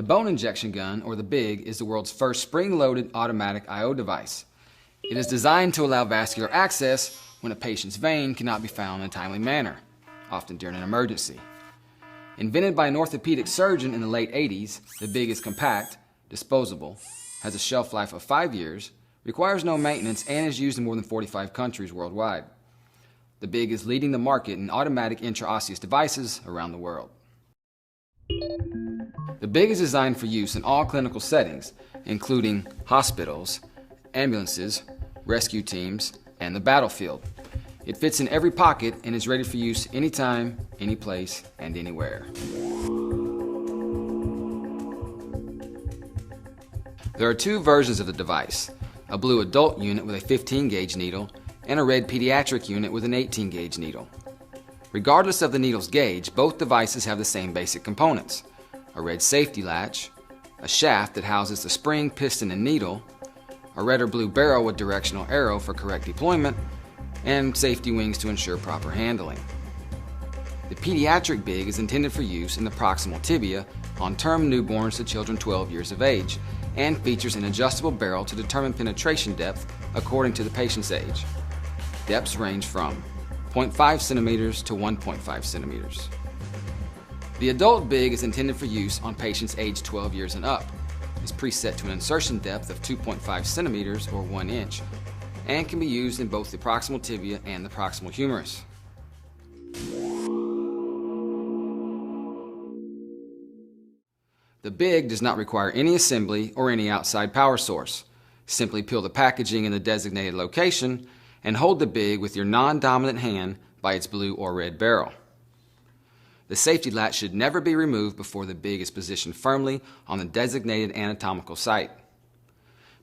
bone injection gun, or the BIG, is the world's first spring-loaded automatic I/O device. It is designed to allow vascular access when a patient's vein cannot be found in a timely manner, often during an emergency. Invented by an orthopedic surgeon in the late 80s, the BIG is compact, disposable, has a shelf life of 5 years, requires no maintenance, and is used in more than 45 countries worldwide. The BIG is leading the market in automatic intraosseous devices around the world. The BIG is designed for use in all clinical settings, including hospitals, ambulances, rescue teams, and the battlefield. It fits in every pocket and is ready for use anytime, any place, and anywhere. There are two versions of the device, a blue adult unit with a 15-gauge needle and a red pediatric unit with an 18-gauge needle. Regardless of the needle's gauge, both devices have the same basic components: a red safety latch, a shaft that houses the spring, piston, and needle, a red or blue barrel with directional arrow for correct deployment, and safety wings to ensure proper handling. The pediatric BIG is intended for use in the proximal tibia on term newborns to children 12 years of age, and features an adjustable barrel to determine penetration depth according to the patient's age. Depths range from 0.5 centimeters to 1.5 centimeters. The adult BIG is intended for use on patients aged 12 years and up. It's preset to an insertion depth of 2.5 centimeters or 1 inch, and can be used in both the proximal tibia and the proximal humerus. The BIG does not require any assembly or any outside power source. Simply peel the packaging in the designated location and hold the BIG with your non-dominant hand by its blue or red barrel. The safety latch should never be removed before the BIG is positioned firmly on the designated anatomical site.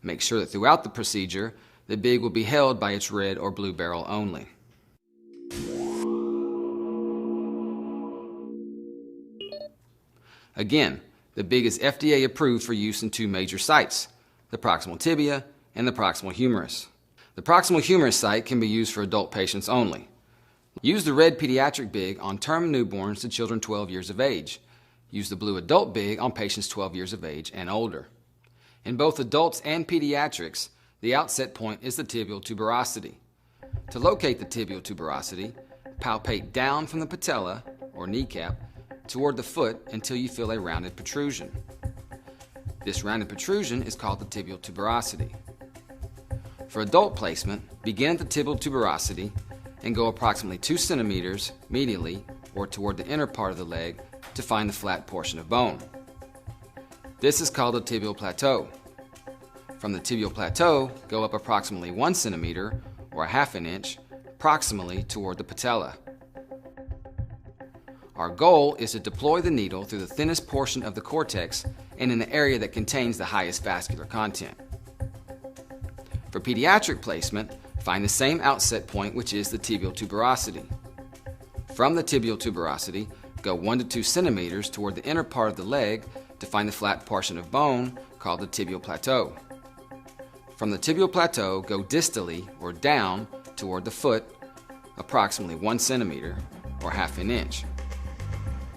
Make sure that throughout the procedure, the BIG will be held by its red or blue barrel only. Again, the BIG is FDA approved for use in two major sites, the proximal tibia and the proximal humerus. The proximal humerus site can be used for adult patients only. Use the red pediatric BIG on term newborns to children 12 years of age. Use the blue adult BIG on patients 12 years of age and older. In both adults and pediatrics, the outset point is the tibial tuberosity. To locate the tibial tuberosity, palpate down from the patella, or kneecap, toward the foot until you feel a rounded protrusion. This rounded protrusion is called the tibial tuberosity. For adult placement, begin at the tibial tuberosity and go approximately 2 centimeters medially or toward the inner part of the leg to find the flat portion of bone. This is called the tibial plateau. From the tibial plateau, go up approximately 1 centimeter or 1/2 inch proximally toward the patella. Our goal is to deploy the needle through the thinnest portion of the cortex and in the area that contains the highest vascular content. For pediatric placement, find the same outset point, which is the tibial tuberosity. From the tibial tuberosity, go 1 to 2 centimeters toward the inner part of the leg to find the flat portion of bone called the tibial plateau. From the tibial plateau, go distally or down toward the foot approximately 1 centimeter or 1/2 inch.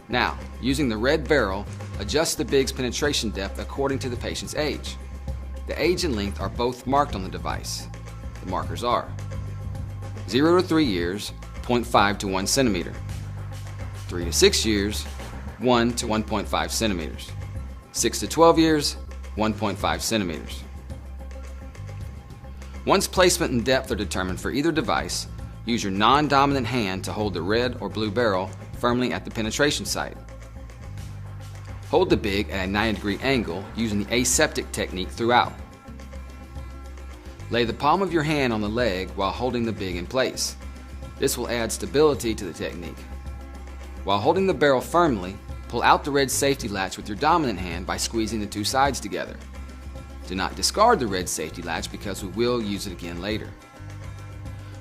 Now, using the red barrel, adjust the BIG's penetration depth according to the patient's age. The age and length are both marked on the device. The markers are 0 to 3 years, 0.5 to 1 centimeter. 3 to 6 years, 1 to 1.5 centimeters. 6 to 12 years, 1.5 centimeters. Once placement and depth are determined for either device, use your non-dominant hand to hold the red or blue barrel firmly at the penetration site. Hold the BIG at a 90-degree angle using the aseptic technique throughout. Lay the palm of your hand on the leg while holding the BIG in place. This will add stability to the technique. While holding the barrel firmly, pull out the red safety latch with your dominant hand by squeezing the two sides together. Do not discard the red safety latch because we will use it again later.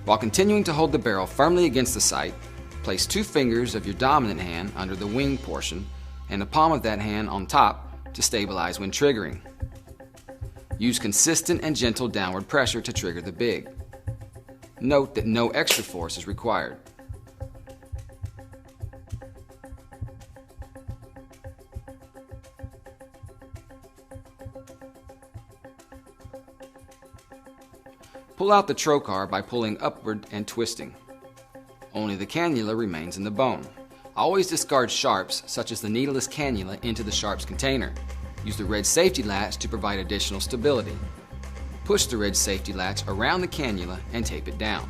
While continuing to hold the barrel firmly against the site, place 2 fingers of your dominant hand under the wing portion and the palm of that hand on top to stabilize when triggering. Use consistent and gentle downward pressure to trigger the BIG. Note that no extra force is required. Pull out the trocar by pulling upward and twisting. Only the cannula remains in the bone. Always discard sharps, such as the needleless cannula, into the sharps container. Use the red safety latch to provide additional stability. Push the red safety latch around the cannula and tape it down.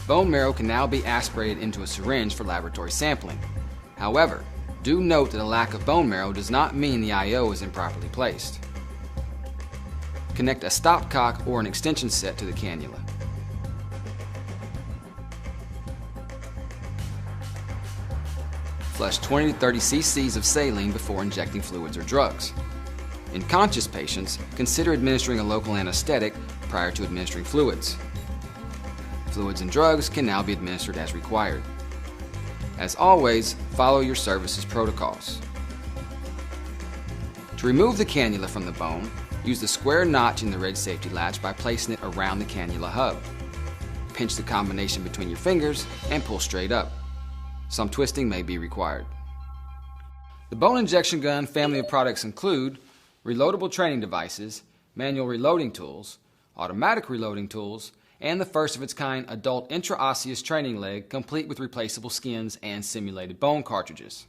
Bone marrow can now be aspirated into a syringe for laboratory sampling. However, do note that a lack of bone marrow does not mean the IO is improperly placed. Connect a stopcock or an extension set to the cannula. Flush 20 to 30 cc's of saline before injecting fluids or drugs. In conscious patients, consider administering a local anesthetic prior to administering fluids. Fluids and drugs can now be administered as required. As always, follow your service's protocols. To remove the cannula from the bone, use the square notch in the red safety latch by placing it around the cannula hub. Pinch the combination between your fingers and pull straight up. Some twisting may be required. The bone injection gun family of products include reloadable training devices, manual reloading tools, automatic reloading tools, and the first of its kind adult intraosseous training leg complete with replaceable skins and simulated bone cartridges.